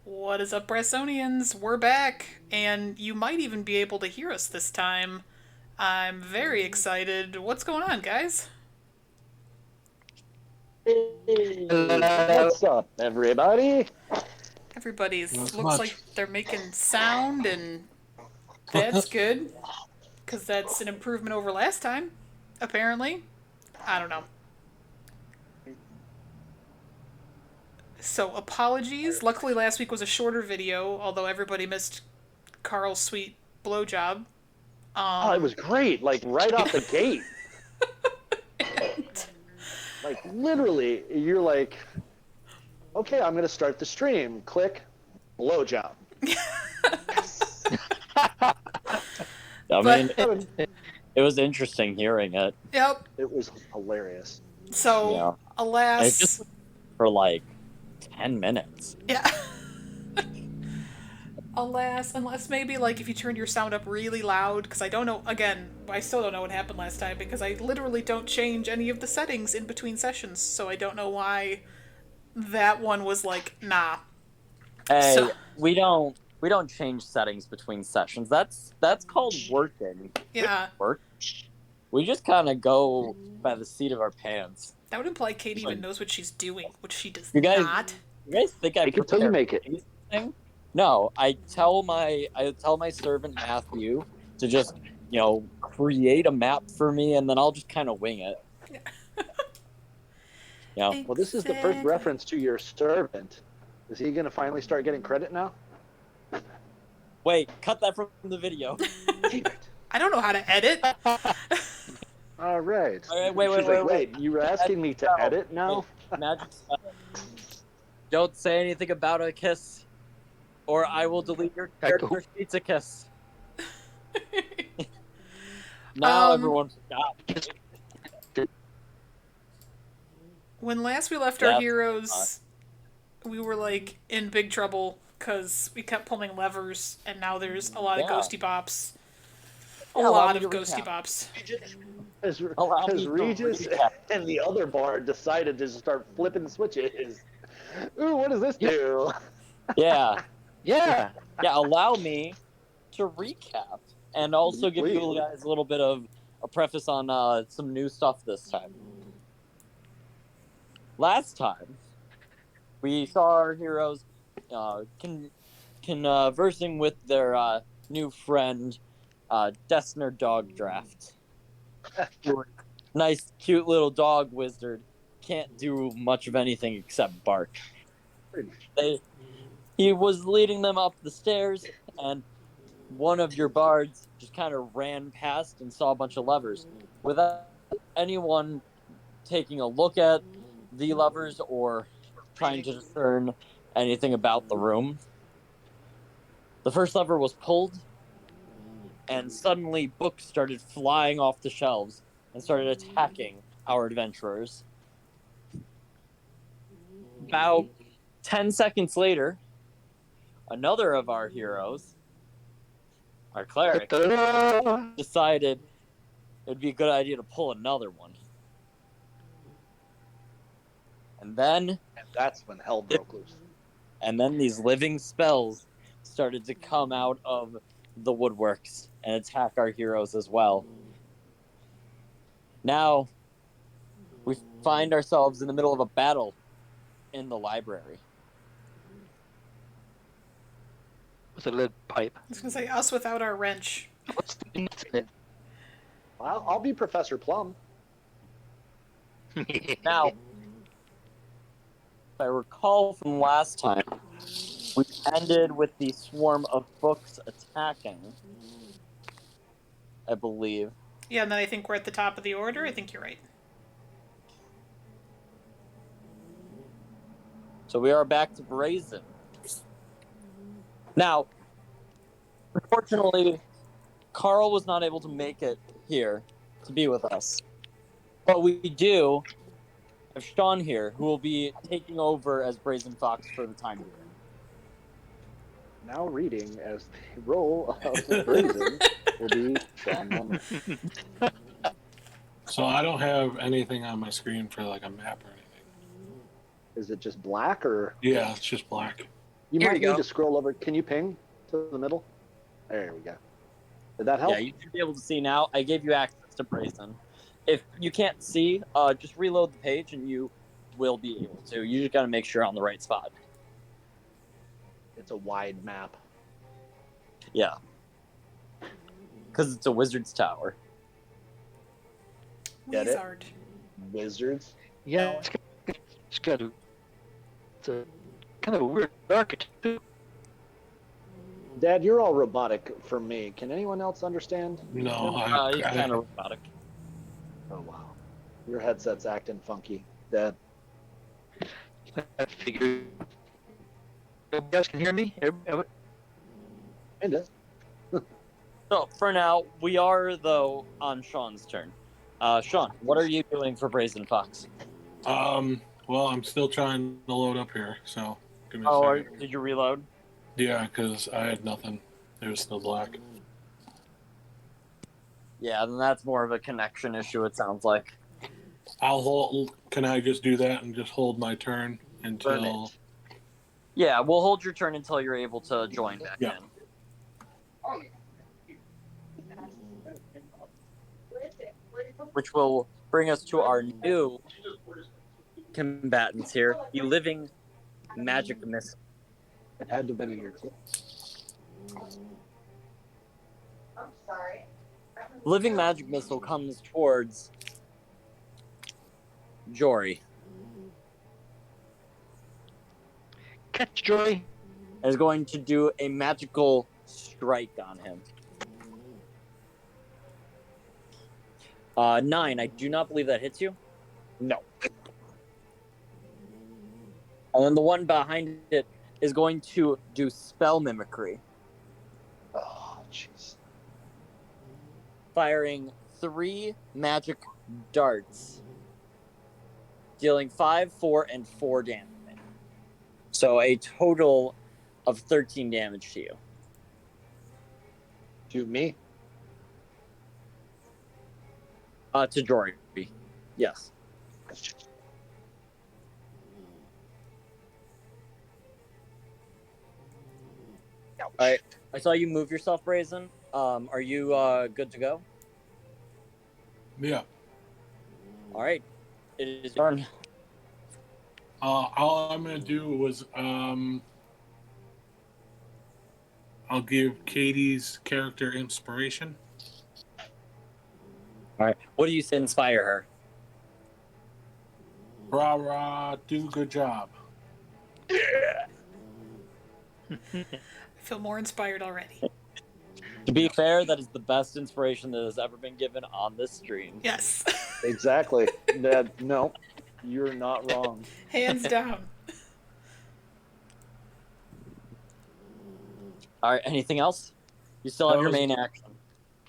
What is up, Bressonians? We're back, and you might even be able to hear us this time. I'm very excited. What's going on, guys? Hey, Hello. what's up, everybody? Everybody's Not looks like much. they're making sound, and that's good, because that's an improvement over last time, apparently. I don't know. So, apologies. Luckily, last week was a shorter video, although everybody missed Carl's sweet blowjob. Oh, it Um, was great. Like right off the gate. Like literally, you're like, okay, I'm gonna start the stream. Click, blowjob. Yes. I but, mean, it was interesting hearing it. yep. It was hilarious. You So, know, and it just alas, went for like 10 minutes. yeah. Alas, unless maybe like if you turned your sound up really loud, because I don't know. Again, I still don't know what happened last time because I literally don't change any of the settings in between sessions, so I don't know why that one was like nah. So Hey, we don't change settings between sessions. That's called working. We don't yeah, work. We just kind of go by the seat of our pants. that would imply Kate Like, even knows what she's doing, which she does you guys, not. you guys think I Make it till you prepare make it. anything? No, I tell my servant Matthew to just create a map for me, and then I'll just kind of wing it. You know, Well, this is the first Exactly. reference to your servant. Is he gonna finally start getting credit now? wait, cut that from the video. Damn it. I don't know how to edit. All right. All right, wait, She's wait, like, wait, wait. wait, you were Magic asking me to spell. edit now? Magic spell. Don't say anything about a kiss, or I will delete your character sheets a kiss. Now um, everyone forgot. when last we left our That's heroes, we were like in big trouble because we kept pulling levers, and now there's a lot of yeah. ghosty bops. A Yeah, allow lot me of to ghosty recap. bops. As, Allow as me to Regis recap. and the other bard decided to start flipping switches. Ooh, what does this do? Yeah, Yeah. yeah. Allow me to recap and also give you Please. guys a little bit of a preface on some new stuff this time. Last time, we saw our heroes conversing with their new friend, Dessner Dog Draft. Nice, cute little dog wizard. Can't do much of anything except bark. They, he was leading them up the stairs, and one of your bards just kind of ran past and saw a bunch of levers without anyone taking a look at the levers or trying to discern anything about the room. The first lever was pulled, and suddenly books started flying off the shelves and started attacking our adventurers. About 10 seconds later, another of our heroes, our cleric, decided it'd be a good idea to pull another one. And then And that's when hell broke loose. these living spells started to come out of the woodworks and attack our heroes as well. Now, we find ourselves in the middle of a battle in the library. With a lead pipe. I was gonna say us without our wrench. What's the incident? I'll be Professor Plum. Now, if I recall from last time, we ended with the swarm of books attacking, I believe. Yeah, and then I think we're at the top of the order. I think you're right. So we are back to Brazen. Now, unfortunately, Carl was not able to make it here to be with us. But we do have Sean here, who will be taking over as Brazen Fox for the time being. Now reading as the role of the Brazen will be Sean Mummer. So I don't have anything on my screen for like a map or anything. Is it just black or? Yeah, it's just black. You Here might you need go. to scroll over. Can you ping to the middle? There we go. Did that help? Yeah, you should be able to see now. I gave you access to Brazen. If you can't see, just reload the page and you will be able to. You just got to make sure you're on the right spot. It's a wide map. Yeah. Because it's a wizard's tower. Get it? Wizard. Wizards. Yeah, it's got a, it's a kind of a weird architecture too. Dad, you're all robotic for me. Can anyone else understand? No, He's I kind of robotic. Oh wow. Your headset's acting funky, Dad. I figured. You guys can hear me? It is. So, for now, we are, though, on Sean's turn. Sean, what are you doing for Brazen Fox? well, I'm still trying to load up here, so give me a Oh, second. did you reload? Yeah, because I had nothing. It was still black. Yeah, then that's more of a connection issue, it sounds like. I'll hold. Can I just do that and just hold my turn until? Yeah, we'll hold your turn until you're able to join back Yeah. in. Which will bring us to our new combatants here. The living magic missile. It had to have been a year. Living magic missile comes towards Jory. Catch Jory. And is going to do a magical strike on him. 9. I do not believe that hits you. No. And then the one behind it is going to do spell mimicry, Oh, jeez. firing 3 magic darts, dealing 5, 4, and 4 damage. So a total of 13 damage to you. To me? To Jory. Yes. Alright. I saw you move yourself, Brazen. Are you good to go? Yeah. Alright. It is your turn. All I'm gonna do was I'll give Katie's character inspiration. Alright. What do you say inspire her? Rah rah, do good job. I feel more inspired already. To be fair, that is the best inspiration that has ever been given on this stream. Yes. Exactly. Dad, no, you're not wrong. Hands down. Alright, anything else? You still have your main action.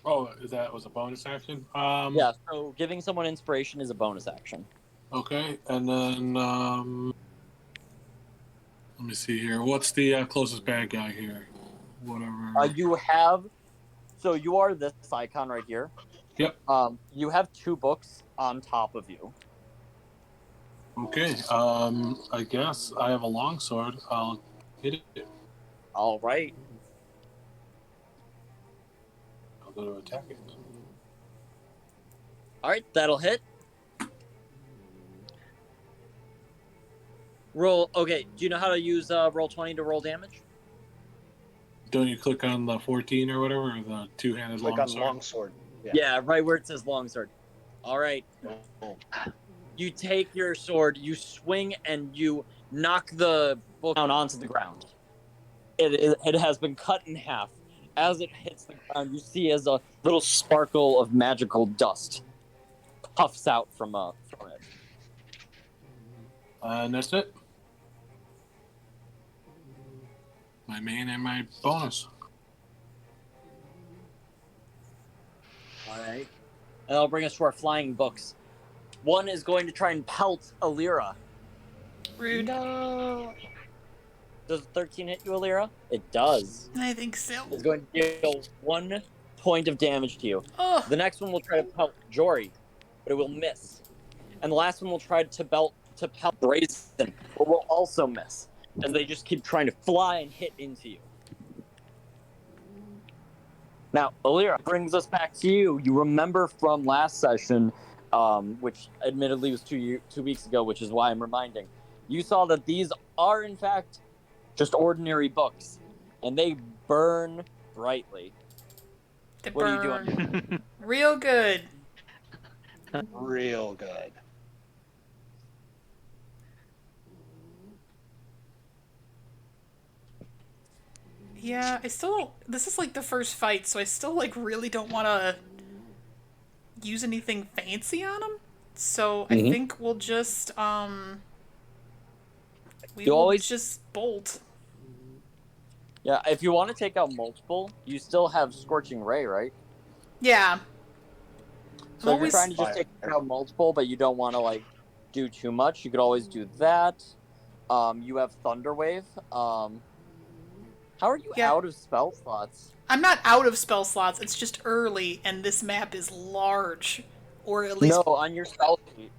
Oh, that was a bonus action. Yeah, so giving someone inspiration is a bonus action. Okay, and then let me see here. What's the closest bad guy here? Whatever. You have, so you are this icon right here. Yep. You have 2 books on top of you. Okay. I guess I have a longsword. I'll hit it. All right. I'll go to attack it. All right, that'll hit. Roll. Okay. Do you know how to use roll 20 to roll damage? Don't you click on the 14 or whatever, or the two-handed Click on longsword? longsword. Yeah, right where it says longsword. All right. Oh. You take your sword, you swing, and you knock the book down onto the ground. It has been cut in half. As it hits the ground, you see as a little sparkle of magical dust puffs out from it. And that's it. My main and my bonus. All right. And that'll bring us to our flying books. One is going to try and pelt Elira. Rude. No. Does 13 hit you, Elira? It does. I think so. It's going to deal 1 point of damage to you. Oh, The next one will try to pelt Jory, but it will miss. And the last one will try to pelt Brazen, but will also miss. as they just keep trying to fly and hit into you. Now, Elira, brings us back to you. You remember from last session, which admittedly was 2 weeks ago, which is why I'm reminding. You saw that these are, in fact, just ordinary books, and they burn brightly. They What are you burn doing? real good. Real good. Yeah, I still don't... This is, like, the first fight, so I still, like, really don't want to use anything fancy on them. So I think we'll just, just bolt. Yeah, if you want to take out multiple, you still have Scorching Ray, right? Yeah. So if you're trying to just take out multiple, but you don't want to, like, do too much, you could always do that. You have Thunder Wave. How are you out of spell slots? I'm not out of spell slots. It's just early, and this map is large. Or at least... No, on your spell sheet.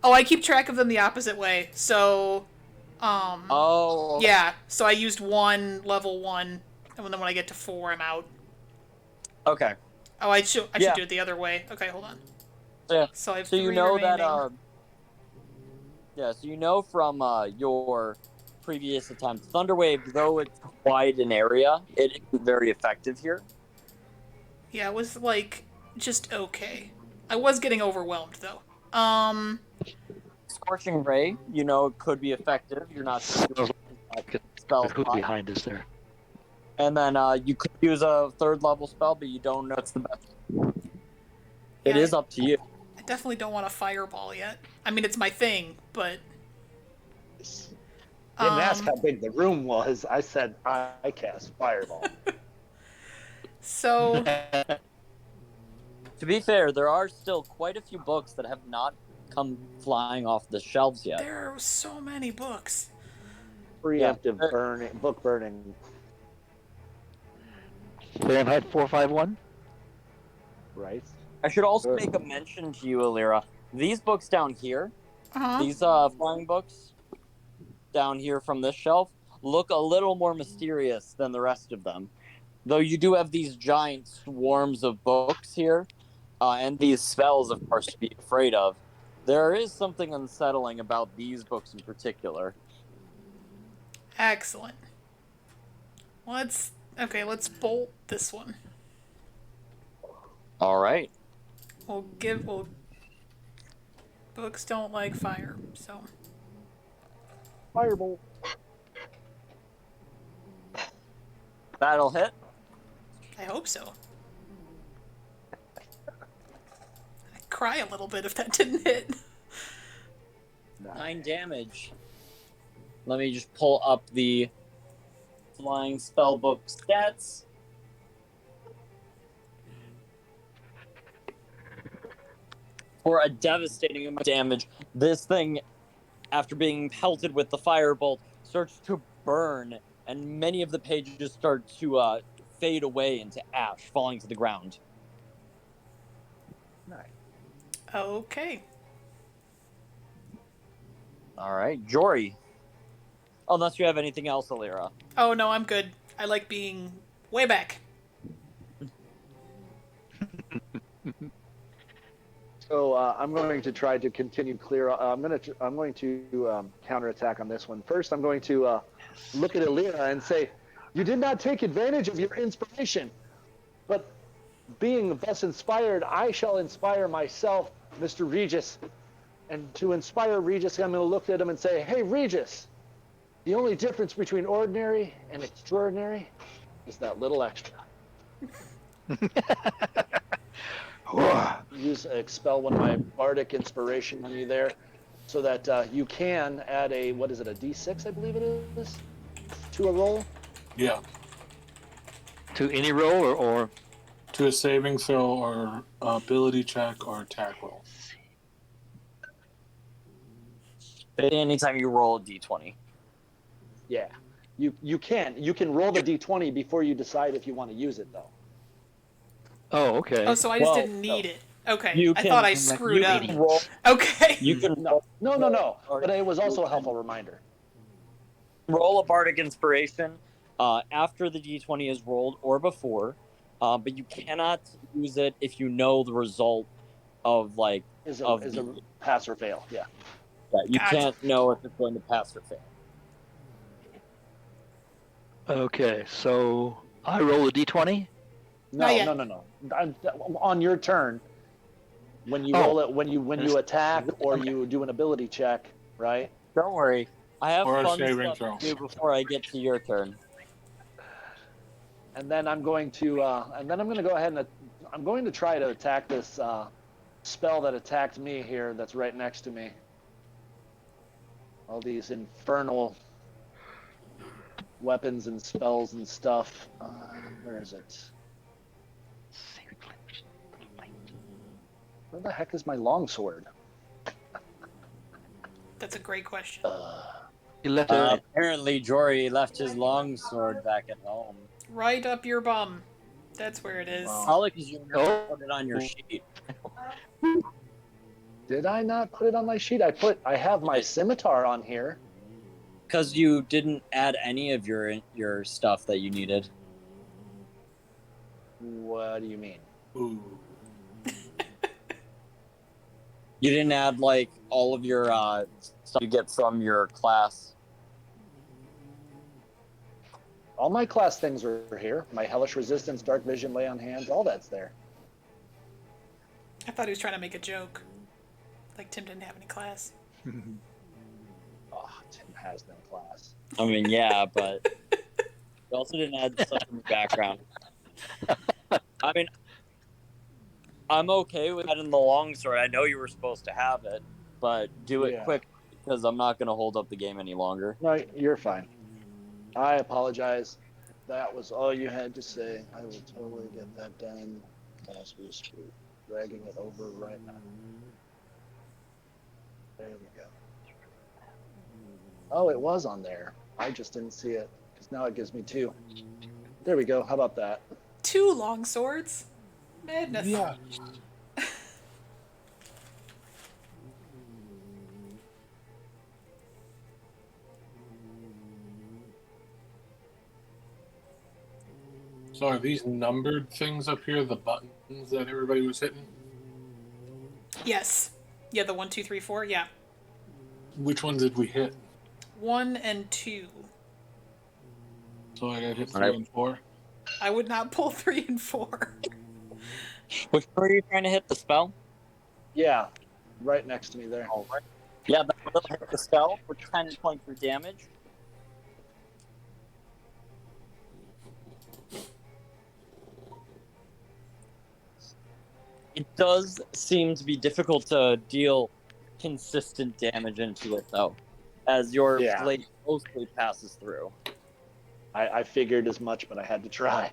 Oh, I keep track of them the opposite way. So, Oh. yeah. So I used 1, level 1, and then when I get to 4, I'm out. Okay. Oh, I should do it the other way. Okay, hold on. Yeah. So I have so you 3 know remaining. that, yeah, so you know from, your previous attempt, Thunderwave, though it's quite an area, it is very effective here. Yeah, it was, like, just okay. I was getting overwhelmed, though. Scorching Ray, you know, it could be effective. You're not spell Who slot. behind us there? And then you could use a 3rd level spell, but you don't know it's the best. It is up to you. I definitely don't want a fireball yet. I mean, it's my thing, but... Didn't ask how big the room was. I said I cast fireball. So... To be fair, there are still quite a few books that have not come flying off the shelves yet. There are so many books. Preemptive book burning. Fahrenheit 451? Right. I should also make a mention to you, Elira. These books down here, these flying books down here from this shelf, look a little more mysterious than the rest of them. Though you do have these giant swarms of books here, and these spells, of course, to be afraid of, there is something unsettling about these books in particular. Excellent. Let's bolt this one. All right. Books don't like fire, so... Fireball. That'll hit. I hope so. I'd cry a little bit if that didn't hit. 9 damage. Let me just pull up the flying spellbook stats. For a devastating amount of damage, this thing, after being pelted with the firebolt, starts to burn, and many of the pages start to fade away into ash, falling to the ground. Nice. Okay. All right, Jory. Unless you have anything else, Elira. Oh, no, I'm good. I like being way back. So I'm going to try to continue clear. I'm going to counterattack on this one. First, I'm going to look at Elira and say, "You did not take advantage of your inspiration, but being thus inspired, I shall inspire myself, Mr. Regis." And to inspire Regis, I'm going to look at him and say, "Hey, Regis, the only difference between ordinary and extraordinary is that little extra." Expel one of my bardic inspiration on you there, so that you can add a, what is it, a D6, I believe it is, to a roll? Yeah. To any roll or? To a saving throw or ability check or attack roll. Anytime you roll a d20. Yeah. You can roll the D20 before you decide if you want to use it, though. Oh, okay. Oh, so I just didn't need it. Okay. You I can- thought I screwed up. Roll, Okay. you can No. But it was also a helpful reminder. roll a bardic inspiration after the d20 is rolled or before, but you cannot use it if you know the result of Is of a pass or fail. Yeah. you Gotcha. can't know if it's going to pass or fail. Okay, so I roll a d20. Not yet. No. On your turn, when you Oh. roll it, when you attack or you do an ability check, right? Don't worry, I have Or a fun saving stuff throw. to do before I get to your turn. And then I'm going to go ahead and I'm going to try to attack this spell that attacked me here. That's right next to me. All these infernal weapons and spells and stuff. Where is it? Where the heck is my longsword? That's a great question. You left it. Apparently, Jory left his longsword back at home. Right up your bum. That's where it is. Wow. Probably because you never Oh. put it on your sheet. Did I not put it on my sheet? I have my scimitar on here. Because you didn't add any of your stuff that you needed. What do you mean? Ooh. You didn't add all of your stuff you get from your class. All my class things are here. My hellish resistance, dark vision, lay on hands, all that's there. I thought he was trying to make a joke. Like Tim didn't have any class. Oh, Tim has no class. I mean, yeah, but you also didn't add stuff from your background. I mean, I'm okay with adding the longsword. I know you were supposed to have it, but do it Yeah. quick because I'm not going to hold up the game any longer. No, you're fine. I apologize. That was all you had to say. I will totally get that done as we speak. Dragging it over right now. There we go. Oh, it was on there. I just didn't see it because now it gives me 2. There we go. How about that? 2 long swords? Madness. Yeah. So are these numbered things up here the buttons that everybody was hitting? Yes. Yeah, the 1, 2, 3, 4. Yeah. Which ones did we hit? 1 and 2. So I got hit 3 Alright. and 4. I would not pull 3 and 4. Which one are you trying to hit? The spell? Yeah, right next to me there. All right. Yeah, that will hit the spell for 10 points of damage. It does seem to be difficult to deal consistent damage into it, though, as your Yeah. blade mostly passes through. I figured as much, but I had to try.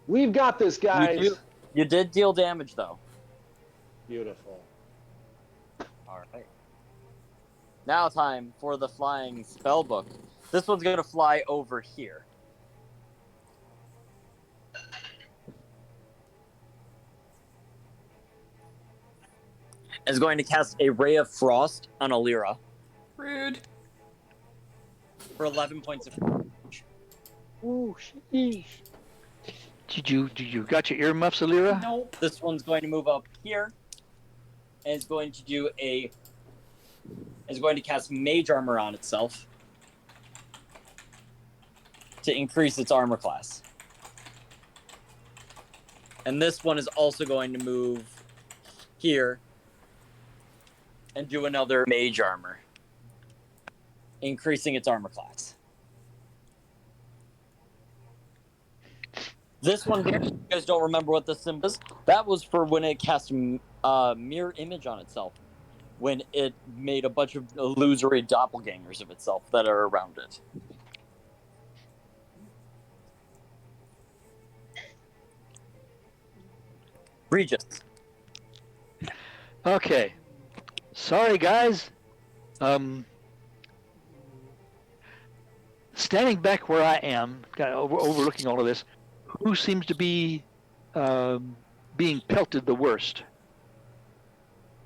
We've got this, guys. You did deal damage, though. Beautiful. All right. Now time for the flying spell book. This one's going to fly over here. Is going to cast a ray of frost on Elira Rude. for 11 points of damage. Ooh, sheesh. Did you got your earmuffs, Elira? Nope. This one's going to move up here and is going to cast mage armor on itself to increase its armor class. And this one is also going to move here and do another mage armor, increasing its armor class. This one here, you guys don't remember what this symbol is? That was for when it cast mirror image on itself, when it made a bunch of illusory doppelgangers of itself that are around it. Regis. Okay. Sorry, guys. Standing back where I am, kind of overlooking all of this, who seems to be being pelted the worst?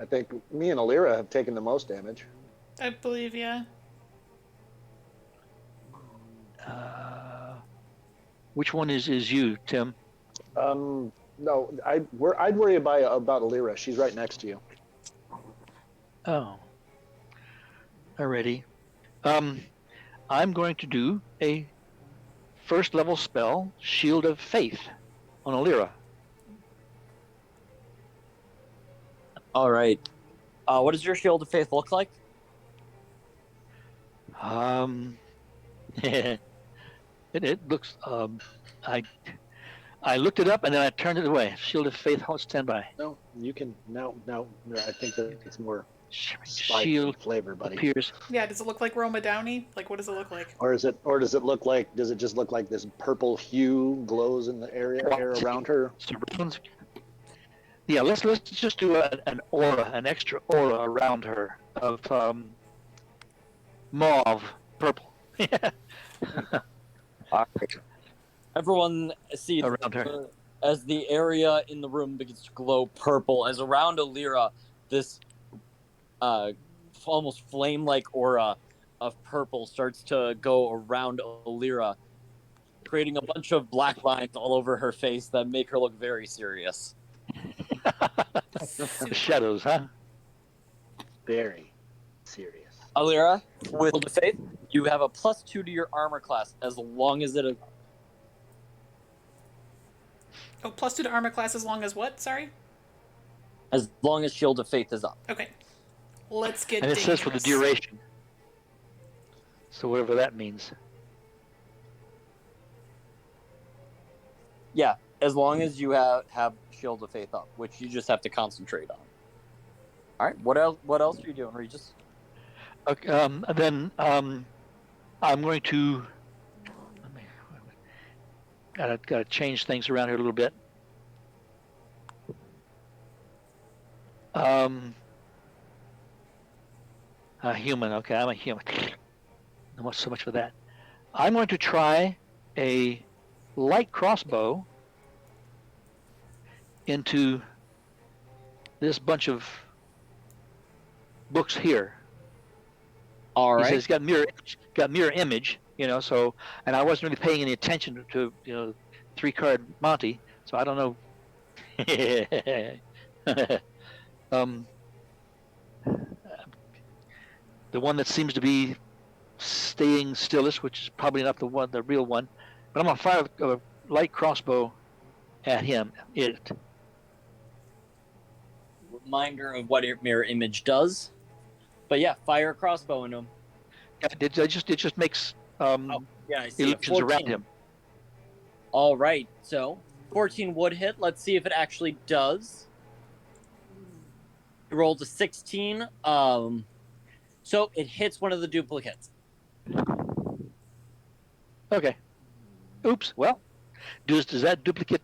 I think me and Elira have taken the most damage. I believe, yeah. Which one is you, Tim? No, I'd worry about Elira. She's right next to you. Oh. Alrighty. I'm going to do a first level spell, Shield of Faith, on Elira. All right. What does your Shield of Faith look like? Mm-hmm. It looks. I looked it up and then I turned it away. Shield of Faith, hold standby. No, you can no. I think that it's more spice Shield and flavor, buddy. appears. Yeah, does it look like Roma Downey? Like, what does it look like? Or does it look like? Does it just look like this purple hue glows in the air around her? Surrounds. Yeah, let's just do an aura, an extra aura around her of mauve purple. Everyone sees Around her. As the area in the room begins to glow purple, as around Elira, this almost flame-like aura of purple starts to go around Elira, creating a bunch of black lines all over her face that make her look very serious. The shadows, huh? Very serious. Elira, with the faith, you have a +2 to your armor class as long as it. Oh, +2 to armor class as long as what? Sorry? As long as Shield of Faith is up. Okay. Let's get And it says for the duration. So whatever that means. Yeah, as long as you have Shield of Faith up, which you just have to concentrate on. All right, what else are you doing, Regis? Okay, then I'm going to. Gotta change things around here a little bit. A human. Okay, I'm a human. Not so much for that. I'm going to try a light crossbow into this bunch of books here. All right. He says it's got mirror image, so, and I wasn't really paying any attention to 3-card Monty, so I don't know. The one that seems to be staying stillest, which is probably not the real one, but I'm gonna fire a light crossbow at him. Reminder of what mirror image does. But yeah, fire a crossbow into him. It just makes Yeah, I see. illusions 14. around him. All right, so 14 would hit. Let's see if it actually does. He rolled a 16. So it hits one of the duplicates. Okay. Oops. Well, does that duplicate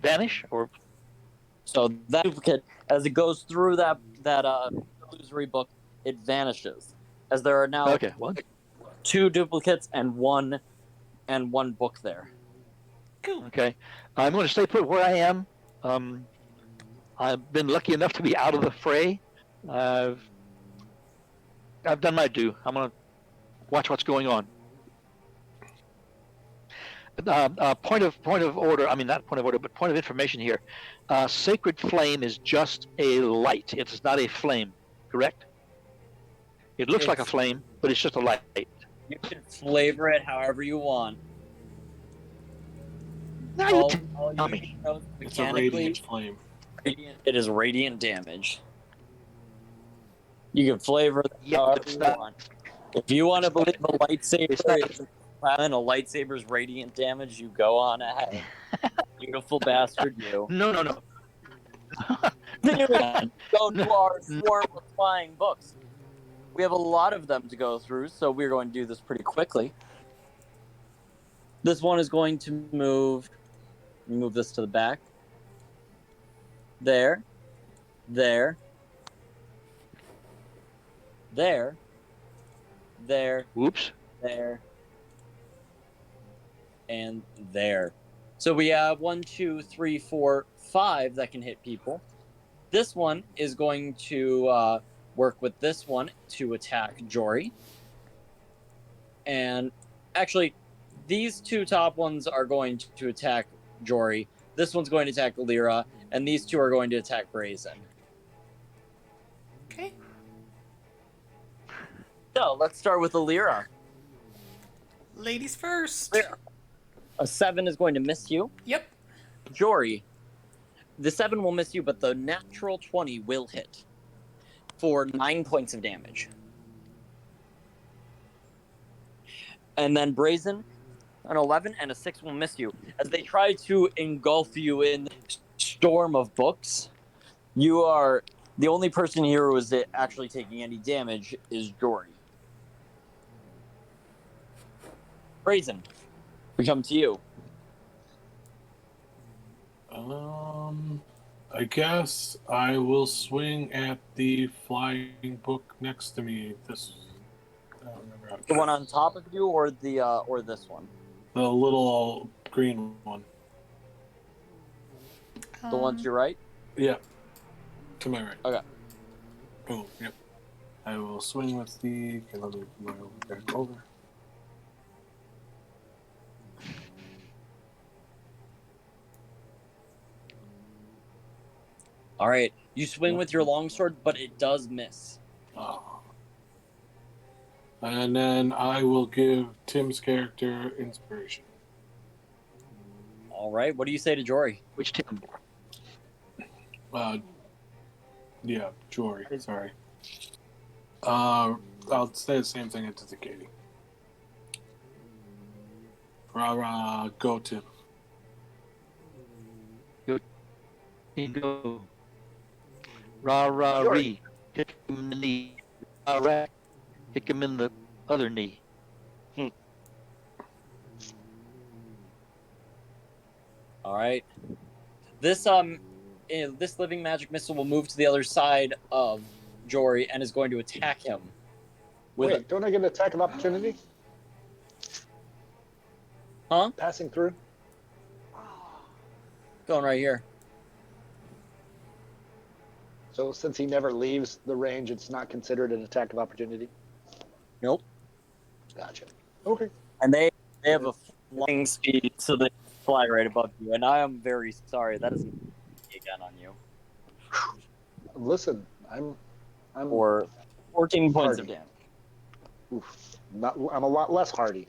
vanish or? So that duplicate, as it goes through that illusory book, it vanishes. As there are now Okay. Well, 2 duplicates and one book there. Cool. okay. I'm going to stay put where I am. I've been lucky enough to be out of the fray. I've done my due. I'm going to watch what's going on. Point of order. I mean, not point of order, but point of information here. Sacred flame is just a light. It's not a flame, correct? It looks like a flame, but it's just a light. You can flavor it however you want. Now you All tell you me. know, It's a mechanically, radiant flame. it is radiant damage. You can flavor it Yeah, however it's you not- want. If you want to believe a lightsaber It's not- is and a lightsaber's radiant damage, you go on ahead. Beautiful bastard, you. No. Go to our swarm of flying books. We have a lot of them to go through, so we're going to do this pretty quickly. This one is going to move this to the back. There. Oops. There, and there. So we have 1, 2, 3, 4, 5 that can hit people. This one is going to work with this one to attack Jory. And Actually, these two top ones are going to attack Jory. This one's going to attack Elira, and these two are going to attack Brazen. Okay. So let's start with Elira. Ladies first. Elira. A 7 is going to miss you. Yep. Jory, the 7 will miss you, but the natural 20 will hit for 9 points of damage. And then Brazen, an 11 and a 6 will miss you. As they try to engulf you in storm of books, you are the only person here who is actually taking any damage is Jory. Brazen, we come to you. I guess I will swing at the flying book next to me. I don't remember how to The one on top of you, or this one? the little green one. The one to your right? Yeah. To my right. Okay. Boom. Yep. I will swing with the. Okay, let me move back over. All right. You swing with your longsword, but it does miss. Oh. And then I will give Tim's character inspiration. All right. What do you say to Jory? Which Tim? Yeah, Jory. Sorry. I'll say the same thing into the Katie. Rah, go Tim. Here you go. Rah, rah, ree. Hit him in the knee. Rah, rah. Hit him in the other knee. All right. This living magic missile will move to the other side of Jory and is going to attack him. Wait, don't I get an attack of opportunity? Huh? Passing through? Going right here. So since he never leaves the range, it's not considered an attack of opportunity? Nope. Gotcha. Okay. And they have a flying speed, so they fly right above you. And I am very sorry. That is again on you. Listen, I'm For 14 points of hardy. damage. Oof, I'm a lot less hardy.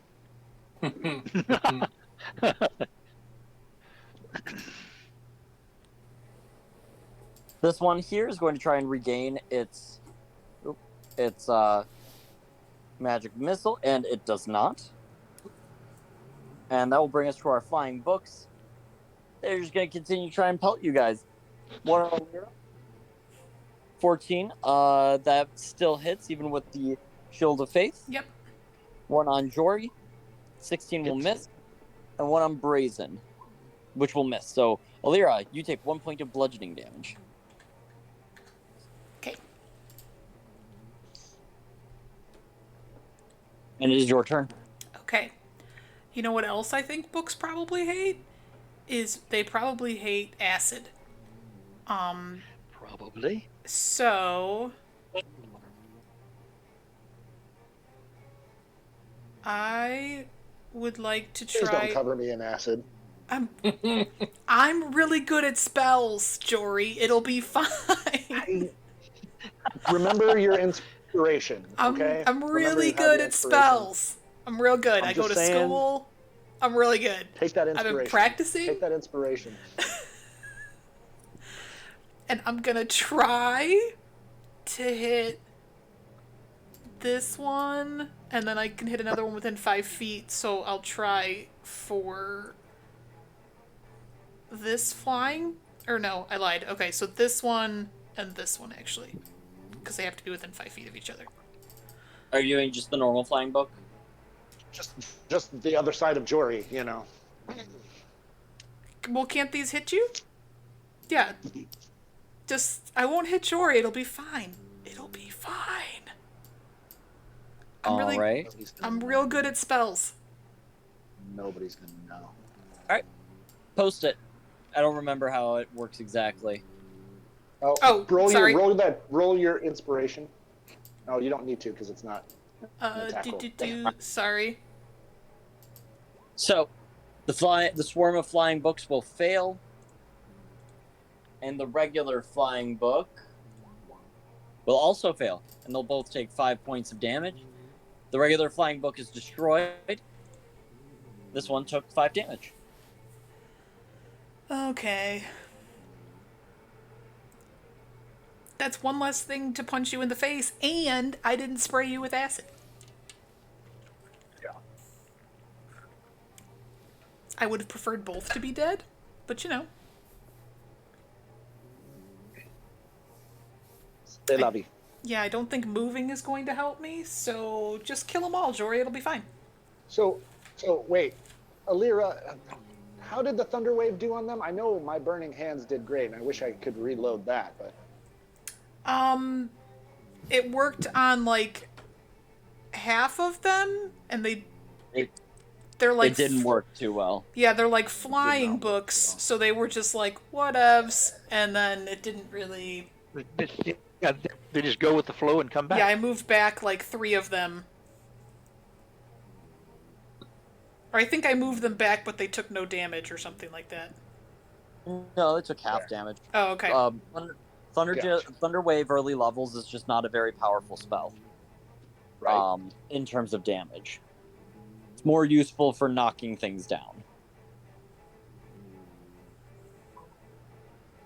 This one here is going to try and regain its magic missile, and it does not. And that will bring us to our flying books. They're just going to continue to try and pelt you guys. One on Elira. 14. That still hits, even with the Shield of Faith. Yep. One on Jory. 16 will miss. And one on Brazen, which will miss. So, Elira, you take 1 point of bludgeoning damage. Okay. And it is your turn. Okay. You know what else I think books probably hate? Is they probably hate acid. Probably. So I would like to Please try. don't cover me in acid. I'm really good at spells, Jory. It'll be fine. Remember your inspiration, I'm okay? I'm Remember really you have good the at inspiration. spells. I'm real good. I'm I go to just saying- school. I'm really good. Take that I've inspiration. been practicing, Take that inspiration. and I'm gonna try to hit this one, and then I can hit another one within 5 feet. So I'll try for this flying. Or no, I lied. Okay, so this one and this one actually, because they have to be within 5 feet of each other. Are you doing just the normal flying book? Just the other side of Jory, you know. Well, can't these hit you? Yeah. Just, I won't hit Jory. It'll be fine. It'll be fine. All right. Nobody's gonna I'm know. real good at spells. Nobody's gonna know. Post it. I don't remember how it works exactly. Oh, roll sorry. Roll your inspiration. Oh, you don't need to because it's not. Attack roll. Sorry. So, the swarm of flying books will fail, and the regular flying book will also fail, and they'll both take 5 points of damage. The regular flying book is destroyed. This one took 5 damage. Okay. That's one less thing to punch you in the face, and I didn't spray you with acid. Yeah. I would have preferred both to be dead, but you know. They love you. Yeah, I don't think moving is going to help me, so just kill them all, Jory. It'll be fine. So wait, Elira, how did the thunder wave do on them? I know my burning hands did great, and I wish I could reload that, but It worked on like half of them, and they're like It didn't work too well. Yeah, they're like flying books, so they were just like whatevs, and then it didn't really. Yeah, they just go with the flow and come back. Yeah, I moved back like 3 of them. Or I think I moved them back, but they took no damage or something like that. No, it took half damage. Oh, okay. Thunder Wave early levels is just not a very powerful spell. right. In terms of damage. It's more useful for knocking things down.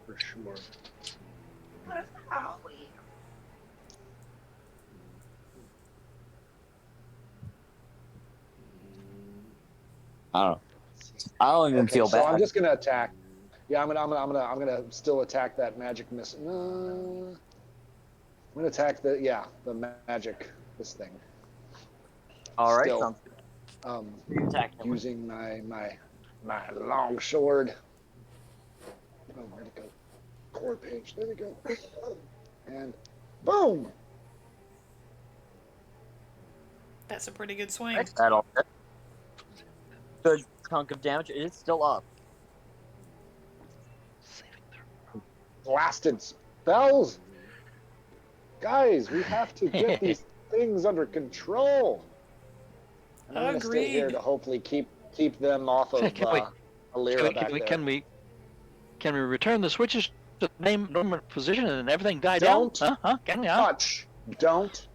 For sure. I don't even feel so bad. I'm just gonna attack. Yeah, I'm gonna still attack that magic miss. I'm gonna attack the magic thing. All right. Still, Sounds good. Attack him. using my long sword. Oh, where'd it go? Core page. There we go. And boom. That's a pretty good swing. That'll hit. Good chunk of damage. It is still up. Blasted spells. Guys, we have to get these things under control. And I'm gonna stay here Agreed. to hopefully keep them off of Elira back there. Can we return the switches to the normal position and everything die Don't down? Huh? Can we? touch. Don't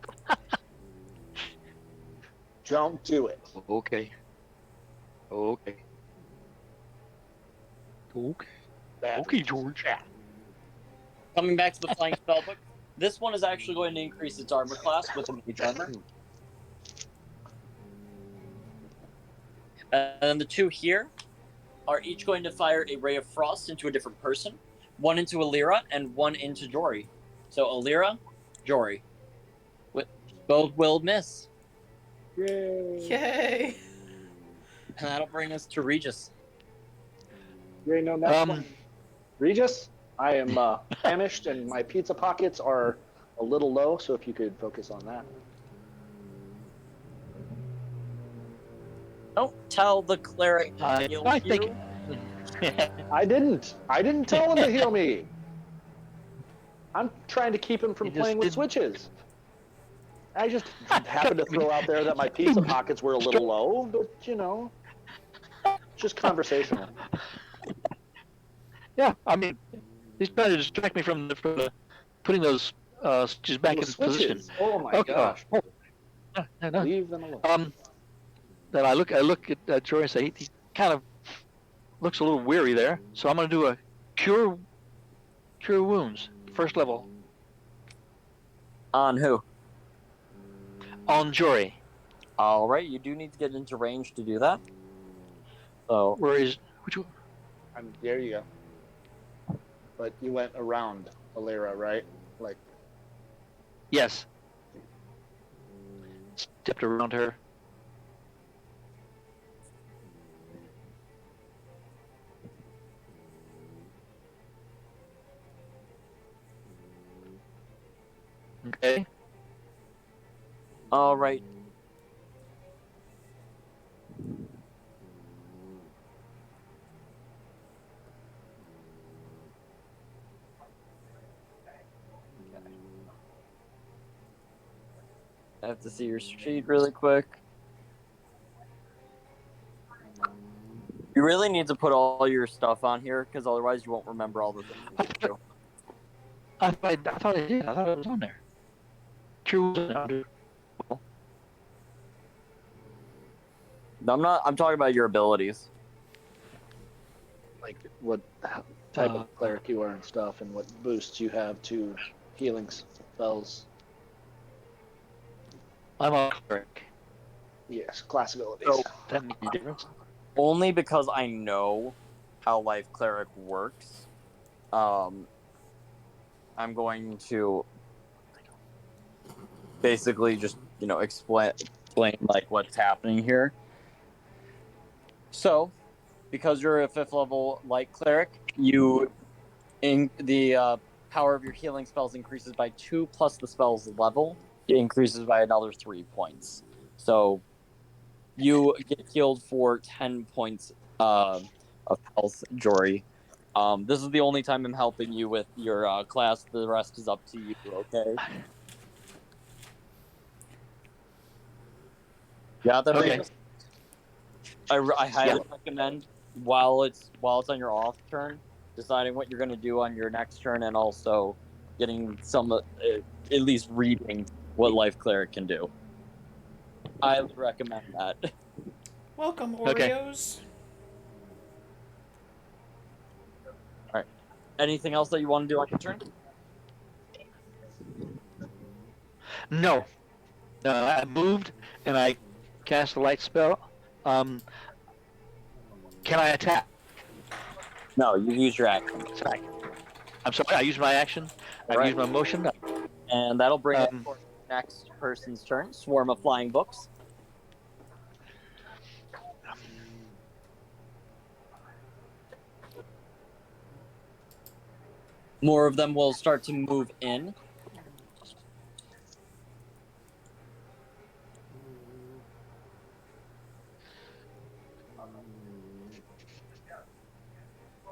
do it. Okay. Okay, George. Coming back to the flying spellbook, this one is actually going to increase its armor class with a mage armor. And the 2 here are each going to fire a ray of frost into a different person. 1 into Elira and 1 into Jory. So Elira, Jory. Both will miss. Yay! Yay. And that'll bring us to Regis. Yay! No, next one. Regis, I am famished and my pizza pockets are a little low, so if you could focus on that. Don't tell the cleric to heal I you. think. I didn't tell him to heal me. I'm trying to keep him from You just playing with didn't. switches. I just happened to throw out there that my pizza pockets were a little low, but you know, just conversational. Yeah, I mean, he's trying to distract me from putting those switches back in Those position. switches. Oh my Okay. gosh. No. Leave them alone. Then I look at Jory and say he kind of looks a little weary there, so I'm going to do a cure wounds, first level, On who? on Jory. All right, you do need to get into range to do that. So Which one? There you go. But you went around Elira, right? Like, Yes. Stepped around her. Okay. all right. I have to see your sheet really quick. You really need to put all your stuff on here, because otherwise you won't remember all the things you need to do. I thought I did. I thought it was on there. True. I'm talking about your abilities. Like what type of cleric you are and stuff, and what boosts you have to healing spells. I'm a cleric. Yes, class abilities. So, That makes a difference. only because I know how Life Cleric works, I'm going to basically just, explain like what's happening here. So, because you're a 5th level Light Cleric, the power of your healing spells increases by 2 plus the spell's level. It increases by another 3 points. So you get healed for 10 points of health, Jory. This is the only time I'm helping you with your class. The rest is up to you, okay? Yeah, that Okay. makes I highly recommend while it's on your off turn, deciding what you're going to do on your next turn, and also getting some at least reading what Life Cleric can do. I would recommend that. Welcome, Okay. Oreos. All right. Anything else that you want to do on your turn? No. I moved and I cast a light spell. Can I attack? No, you use your action, Attack. I'm sorry. I used my action. I Right. used my motion. and that'll bring it for the next person's turn. Swarm of flying books. More of them will start to move in.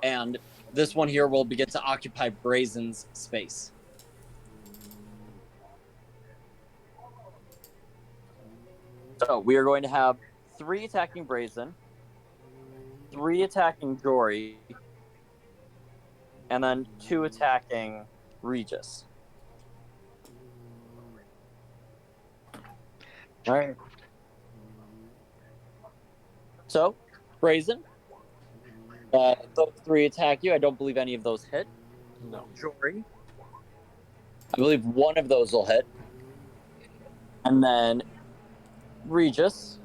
And this one here will begin to occupy Brazen's space. So we are going to have 3 attacking Brazen, 3 attacking Jory, and then 2 attacking Regis. All right. So, Brazen, those 3 attack you. I don't believe any of those hit. No. Jory, I believe one of those will hit. And then Regis,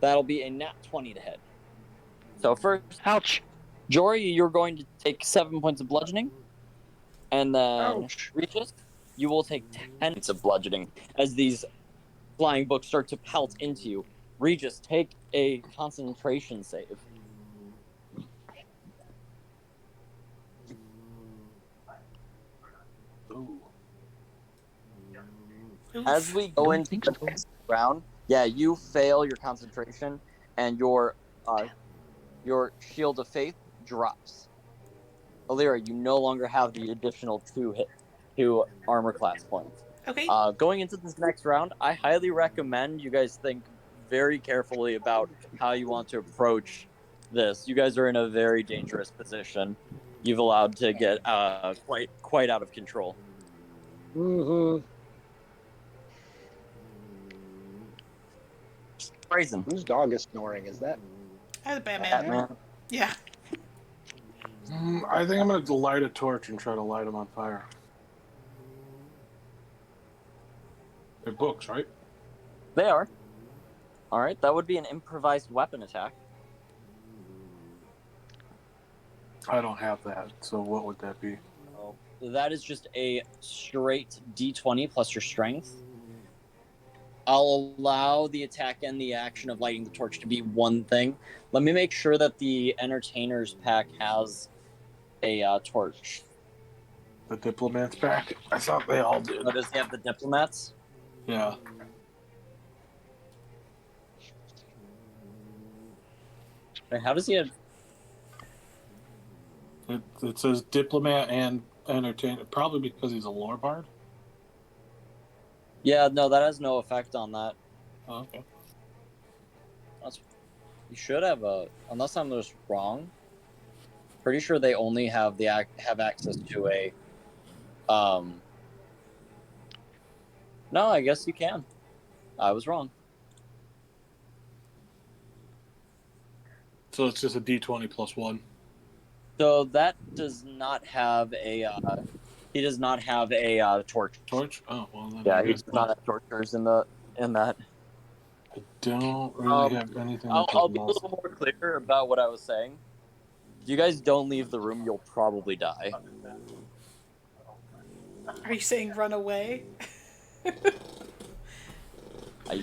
that'll be a nat 20 to hit. So first, Ouch. Jory, you're going to take 7 points of bludgeoning. And then Ouch. Regis, you will take 10 points of bludgeoning as these flying books start to pelt into you. Regis, take a concentration save. Ooh. As we go into the next round, you fail your concentration, and your shield of faith drops. Elira, you no longer have the additional 2 armor class points. Okay. Going into this next round, I highly recommend you guys think very carefully about how you want to approach this. You guys are in a very dangerous position. You've allowed to get quite out of control. Mm-hmm. Brazen. Whose dog is snoring? Is that Batman. Batman. Yeah. I think I'm going to light a torch and try to light them on fire. They're books, right? They are. All right, that would be an improvised weapon attack. I don't have that, so what would that be? So that is just a straight D20 plus your strength. I'll allow the attack and the action of lighting the torch to be one thing. Let me make sure that the Entertainer's pack has a torch. The Diplomat's pack? I thought they all did. Oh, does he have the Diplomats? Yeah. Wait, how does he have... It says Diplomat and Entertainer, probably because he's a lore bard. Yeah, no, that has no effect on that. Oh, okay. You should have unless I'm just wrong. Pretty sure they only have have access to a. No, I guess you can. I was wrong. So it's just a D20 plus 1. So that does not have a. He does not have a torch. Torch? Oh, well, then Yeah, I he guess does not have tortures in that. I don't really have anything that I'll does be a not. little more clear about what I was saying. If you guys don't leave the room, you'll probably die. Are you saying run away?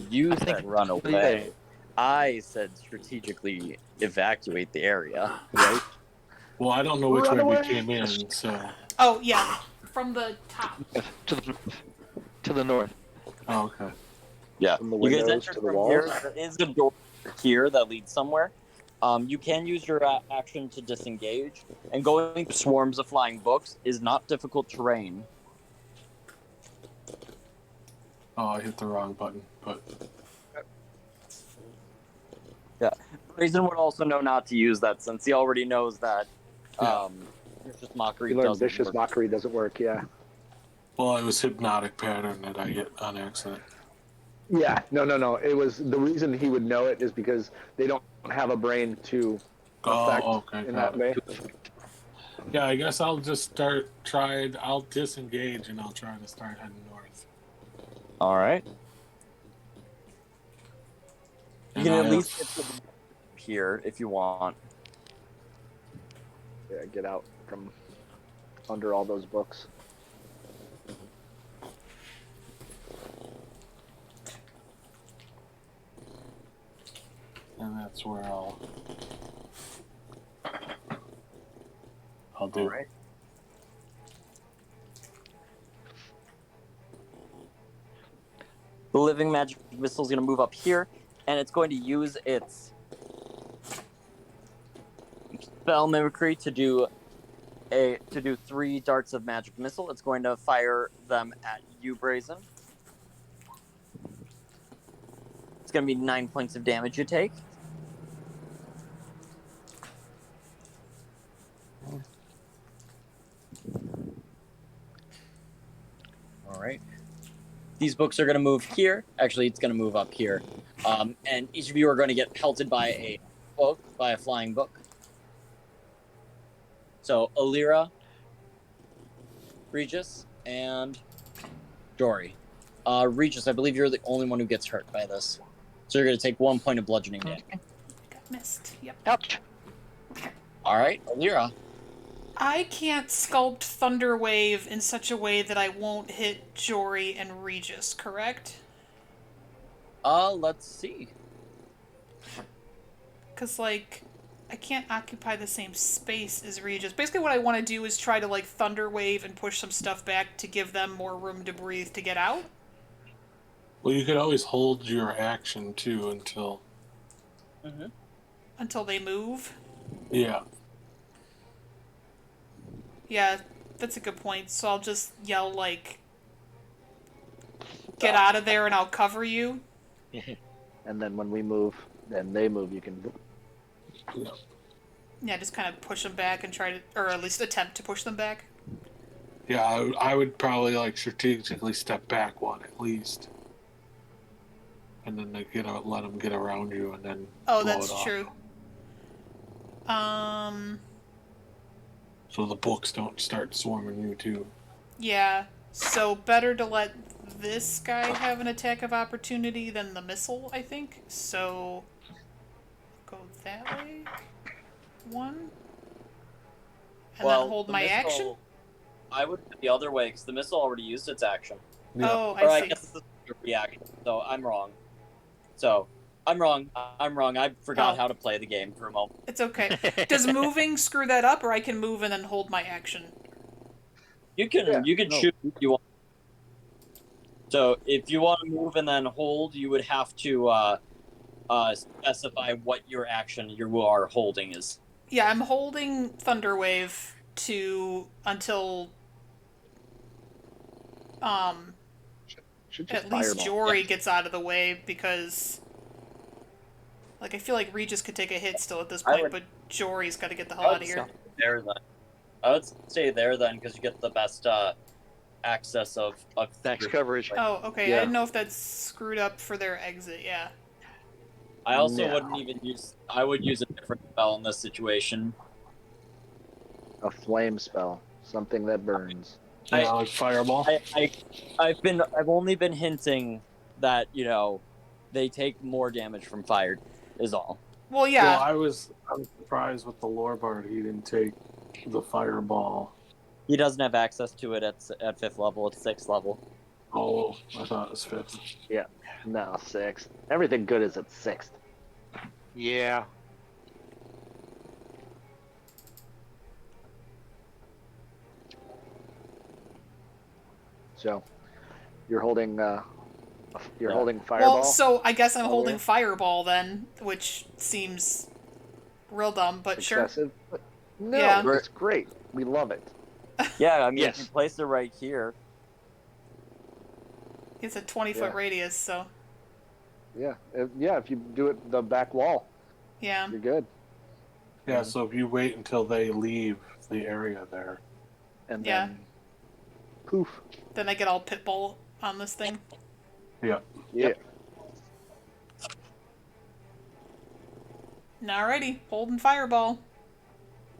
You said run away. I said strategically evacuate the area, right? Well, I don't know which Run way we away. came in, so. Oh, yeah. From the top. To the north. Oh, okay. Yeah. From the You guys windows enter to the from walls? here. There is a door here that leads somewhere. You can use your action to disengage, and going through swarms of flying books is not difficult terrain. Oh, I hit the wrong button, but. Grayson would also know not to use that since he already knows that vicious mockery You learn doesn't vicious work. mockery doesn't work. Yeah. Well, it was hypnotic pattern that I hit on accident. Yeah. No. It was the reason he would know it is because they don't have a brain to affect Oh, okay. in got that way. Yeah, I guess I'll just I'll disengage and I'll try to start heading north. All right. You And can I at have- least get to the here if you want. Yeah, get out from under all those books. And that's where I'll do. All right. The living magic missile is going to move up here, and it's going to use its spell mimicry to do 3 darts of magic missile. It's going to fire them at you, Brazen. It's going to be 9 points of damage you take. All right. These books are going to move here. Actually, it's going to move up here. And each of you are going to get pelted by a flying book. So, Elira, Regis, and Jory. Regis, I believe you're the only one who gets hurt by this. So you're going to take 1 point of bludgeoning damage. Got missed. Yep. Ouch. All right, Elira. I can't sculpt Thunderwave in such a way that I won't hit Jory and Regis, correct? Let's see. Because, like, I can't occupy the same space as Regis. Basically what I want to do is try to, like, Thunderwave and push some stuff back to give them more room to breathe to get out. Well, you could always hold your action too Until they move. Yeah. Yeah, that's a good point. So I'll just yell, like, get out of there and I'll cover you. And then when we move, then they move. You can. Yeah, just kind of push them back and try to, or at least attempt to push them back. Yeah, I would probably like strategically step back one at least, and then they let them get around you, and then. Oh, blow that's it off. true. So the books don't start swarming you too. Yeah, so better to let this guy have an attack of opportunity than the missile, I think. So, go that way. 1. And then hold the my missile- action? I would do the other way, because the missile already used its action. Yeah. Oh, Or I I see. guess this is your reaction, so I'm wrong. I'm wrong. I forgot Oh. how to play the game for a moment. It's okay. Does moving screw that up, or I can move and then hold my action? You can Yeah, you can no. choose if you want. So if you want to move and then hold, you would have to specify what your action you are holding is. Yeah, I'm holding Thunderwave until Should just at least fireball. Jory gets out of the way, because Like, I feel like Regis could take a hit still at this I point, would- but Jory's got to get the I hell would out of here. stay there then. I would stay there then because you get the best access of Max coverage. Oh, okay. Yeah. I didn't know if that's screwed up for their exit. Yeah. I also No. wouldn't even use. I would use a different spell in this situation. A flame spell, something that burns. Yeah, like fireball. I've only been hinting that they take more damage from fire, is all. Well, yeah. Well, I was surprised with the lore bard. He didn't take the fireball. He doesn't have access to it at 5th level. It's 6th level. Oh, I thought it was 5th. No, 6th. Everything good is at 6th. Yeah. So, you're holding holding Well, fireball. so I guess I'm Oh, holding yeah. Fireball then, which seems real dumb, but sure. Excessive. But no, Yeah. it's great. We love it. Yeah, I mean, Yes. if you place it right here, It's a 20-foot Yeah. radius, so Yeah, if you do it the back wall, yeah. you're good. Yeah, so if you wait until they leave the area there. And Yeah. then, poof. Then I get all Pitbull on this thing. Yeah. Yeah. Alrighty, holding Fireball.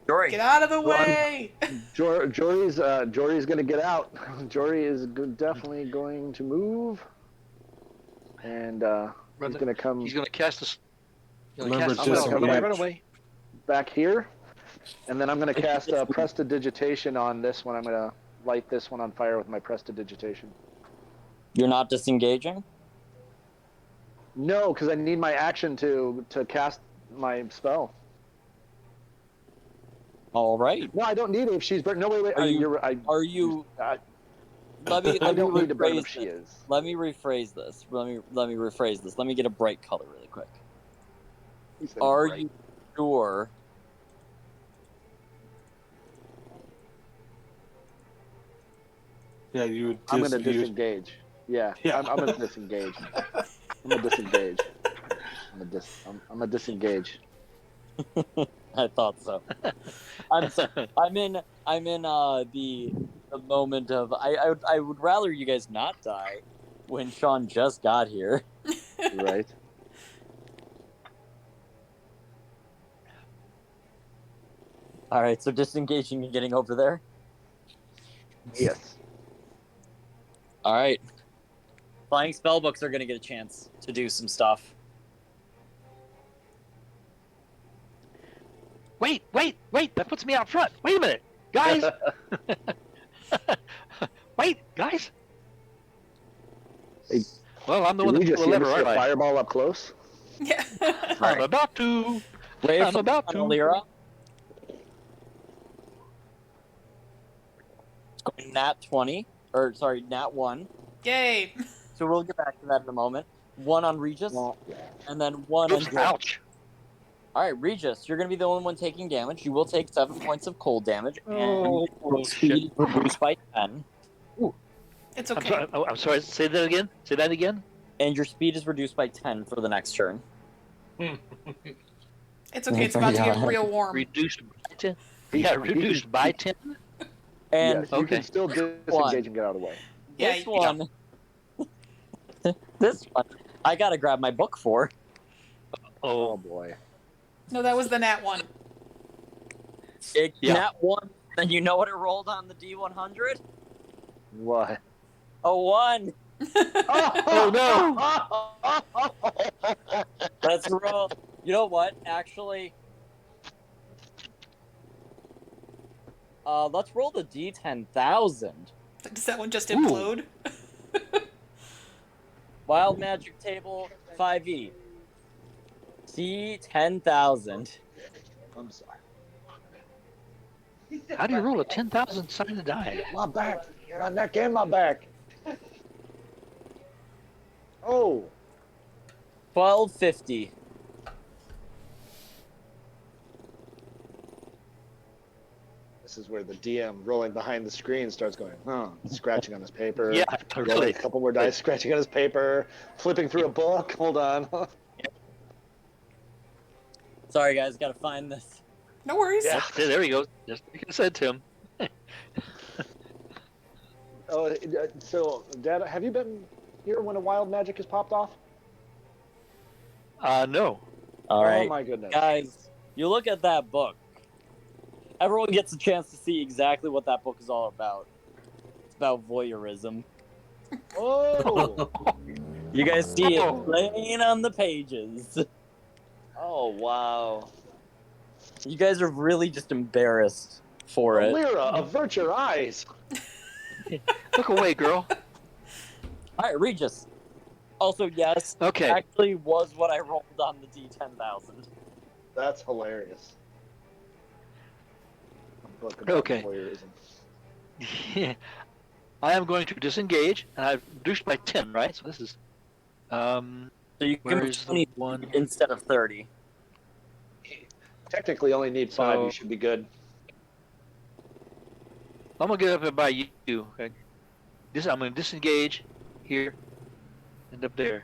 Jory. Get out of the Well, way! Jory's gonna get out. Jory is definitely going to move, and he's gonna come He's going to cast this. Remember, I'm going to disengage. run away. back here, and then I'm gonna cast Prestidigitation on this one. I'm gonna light this one on fire with my Prestidigitation. You're not disengaging? No, because I need my action to cast my spell. All right. No, I don't need it if she's burnt. No, wait. Are you- You're right. Are you? I Let me don't need to burn rephrase if she this. is. Let me rephrase this. Let me rephrase this. Let me get a bright color really quick. He said Are right. you sure? Yeah, you would. I'm gonna disengage. Yeah, Yeah. I'm gonna disengage. I'm gonna disengage. I'm a disengage. I thought so. I'm in the moment of I would rather you guys not die when Sean just got here. Right. All right, so disengaging and getting over there. Yes. All right. Flying spellbooks are gonna get a chance to do some stuff. Wait! That puts me out front. Wait a minute, guys. Wait, guys. Hey, Well, I'm the Did one that we just pulled the see lever, a aren't I? fireball up close? Yeah. I'm about to. Ray I'm about to. Elira. It's going nat 20, or sorry, nat 1. Yay. So we'll get back to that in a moment. 1 on Regis, and then 1 on Oops, Jory. ouch. All right, Regis, you're going to be the only one taking damage. You will take 7 points of cold damage, and Oh, your speed is reduced by 10. It's I'm okay. sorry. I'm sorry. Say that again. Say that again. And your speed is reduced by 10 for the next turn. It's okay. It's about to get real warm. Reduced by 10. Yeah, reduced by 10. And Yes, you Okay. can still disengage and get out of the way. Yeah, this one, this one, I got to grab my book for. Oh Oh, boy. No, that was the nat one. Yeah. Nat 1, then you know what it rolled on the D100? What? A 1. Oh no! Let's roll. You know what? Actually, let's roll the D10,000. Does that one just Ooh. implode? Wild Magic Table 5e. D10,000. I'm sorry. How do you roll a 10,000 sided die? My back. My neck and my back. Oh. 1250. This is where the DM rolling behind the screen starts going, scratching on his paper. Yeah, Rolling really. a couple more dice, scratching on his paper, flipping through a book. Hold on. Sorry, guys, gotta find this. No worries. Yeah. There he goes. Just like I said, Tim. So, Dad, have you been here when a wild magic has popped off? No. All right, Oh my goodness. guys, you look at that book. Everyone gets a chance to see exactly what that book is all about. It's about voyeurism. Oh. You guys see Oh. it plain on the pages. Oh wow. You guys are really just embarrassed for it. Elira, avert your eyes. Look away, girl. All right, Regis. Also, yes, Okay. actually was what I rolled on the D10,000. That's hilarious. A book about Okay. voyeurism. I am going to disengage, and I've reduced by 10, right? So this is. So you can Where move is the 20 one? instead of 30. Technically, only need 5. So- You should be good. I'm gonna get up and by you. Okay? I'm gonna disengage here and up there.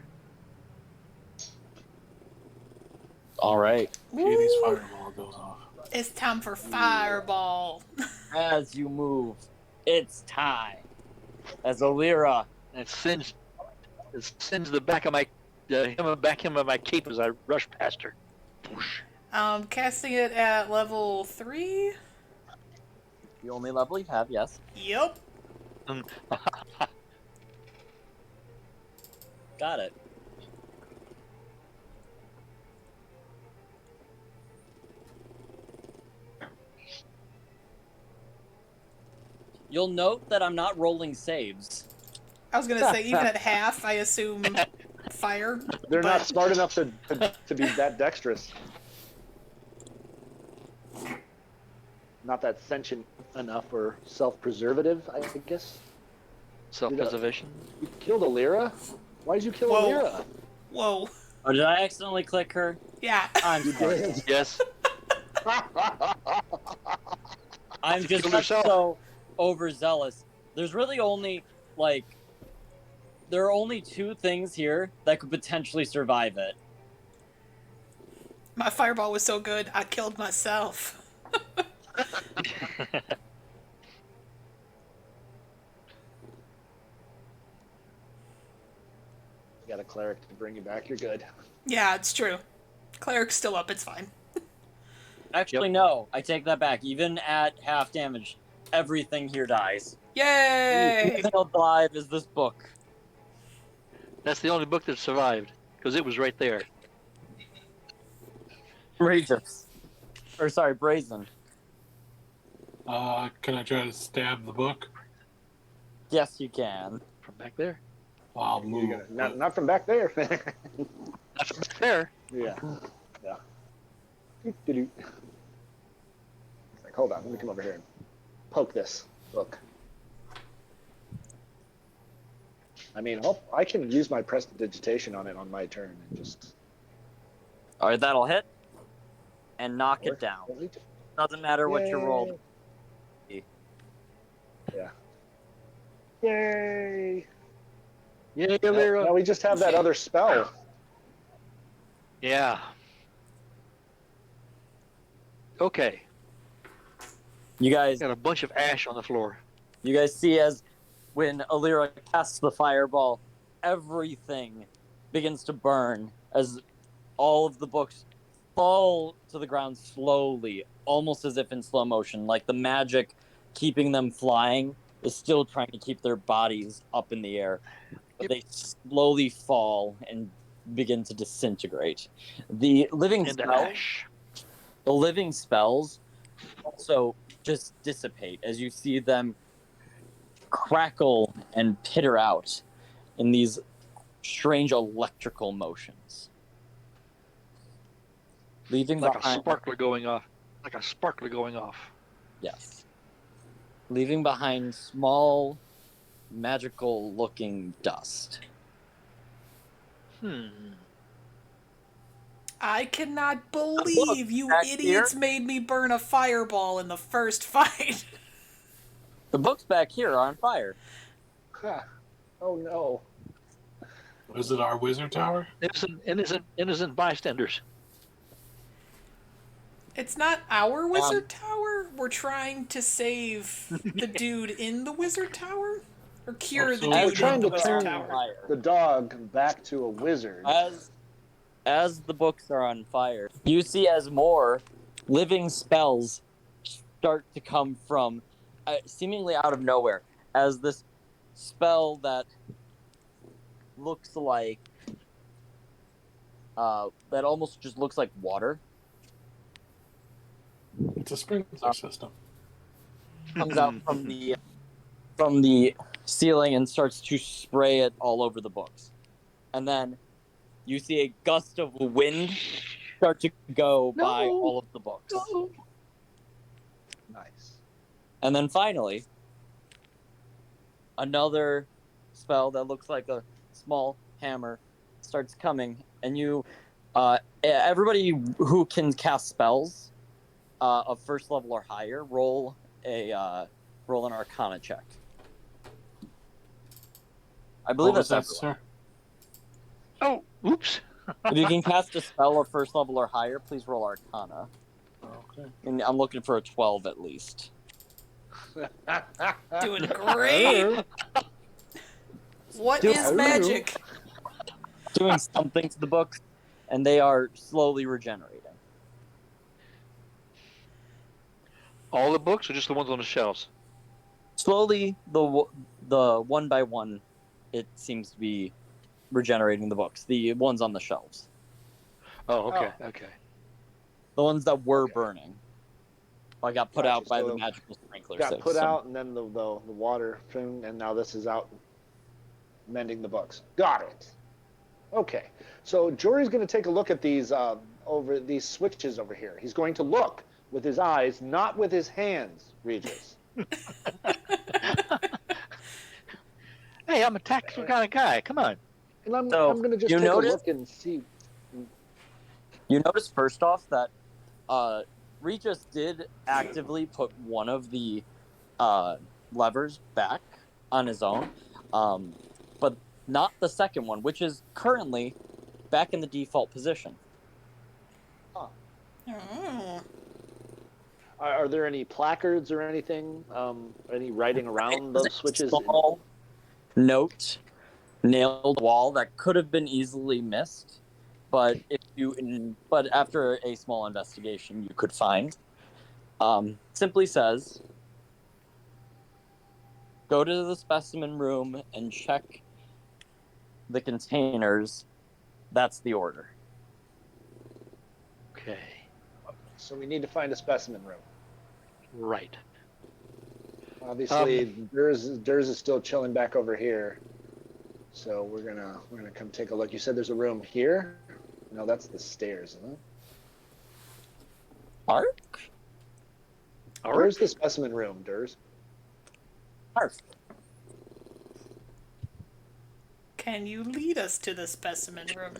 All right. Katie's Woo! fireball goes off. It's time for fireball. As you move, it's time. As Elira, And it sends the back of my hem of my cape as I rush past her. Whoosh. Casting it at level 3. the only level you have, yes. Yep. Got it. You'll note that I'm not rolling saves. I was gonna say, even at half, I assume fire. They're not but- smart enough to be that dexterous. Not that sentient enough or self-preservative, I guess. Self-preservation. You killed Elira? Why did you kill Whoa. Elira? Whoa. Oh, did I accidentally click her? Yeah. I'm sorry. Yes. I'm You just killed not yourself. so overzealous. There's really only, like, there are only 2 things here that could potentially survive it. My fireball was so good, I killed myself. You got a cleric to bring you back. You're good. Yeah, it's true. Cleric's still up, it's fine. Actually, no. I take that back. Even at half damage, everything here dies. Yay! The only thing alive is this book. That's the only book that survived because it was right there. Regis. Or sorry, Brazen. Can I try to stab the book? Yes, you can. From back there. I'll move. Not from back there. Not from back there. Yeah. Yeah. Doo-doo-doo. It's like, hold on, let me come over here and poke this book. I mean, I can use my prestidigitation on it on my turn and just. Alright, that'll hit. And knock it down. Doesn't matter what you roll. Yeah. Yay! Yay, Now Elira. we just have that other spell. Yeah. Okay. You guys Got a bunch of ash on the floor. see as when Elira casts the fireball, everything begins to burn as all of the books fall to the ground slowly, almost as if in slow motion, like the magic keeping them flying is still trying to keep their bodies up in the air. But they slowly fall and begin to disintegrate. The living Into spell, ash. the living spells also just dissipate as you see them crackle and pitter out in these strange electrical motions. Leaving Like a behind, sparkler going off. Like a sparkler going off. yes, leaving behind small, magical-looking dust. I cannot believe you back idiots here. made me burn a fireball in the first fight. The books back here are on fire. Oh no. Is it our wizard tower? Innocent bystanders. It's not our wizard tower. We're trying to save the dude in the wizard tower, or cure the We're dude trying in the to wizard turn tower. the dog back to a wizard. As the books are on fire, you see as more living spells start to come from seemingly out of nowhere, as this spell that looks like that almost just looks like water It's a sprinkler system. comes out from the ceiling and starts to spray it all over the books. And then you see a gust of wind start to go by all of the books. Nice. And then finally, another spell that looks like a small hammer starts coming, and you, everybody who can cast spells of first level or higher, roll an Arcana check. I believe What was that's that, everyone. sir? Oh, oops. If you can cast a spell of first level or higher, please roll Arcana. Okay. And I'm looking for a 12 at least. Doing great. What is magic? Doing something to the books, and they are slowly regenerating. All the books or just the ones on the shelves? Slowly, the one by one, it seems to be regenerating the books. The ones on the shelves. Oh, okay, okay. The ones that were burning. I got put out by So the magical sprinkler got system. put out, and then the water thing, and now this is out mending the books. Got it. Okay, so Jory's going to take a look at these these switches over here. He's going to look with his eyes, not with his hands, Regis. Hey, I'm a tactical kind of guy. Come on. And I'm So, going to just you take notice- a look and see. You notice first off that Regis did actively put one of the levers back on his own, but not the second one, which is currently back in the default position. Oh. Are there any placards or anything? Any writing around those switches? Small note nailed wall that could have been easily missed, but after a small investigation, you could find. Simply says, go to the specimen room and check the containers. That's the order. Okay, So we need to find a specimen room. right. Obviously, Durs is still chilling back over here. So we're gonna come take a look. You said there's a room here? No, that's the stairs, isn't it? Ark? Where's the specimen room, Durs? Arf. Can you lead us to the specimen room?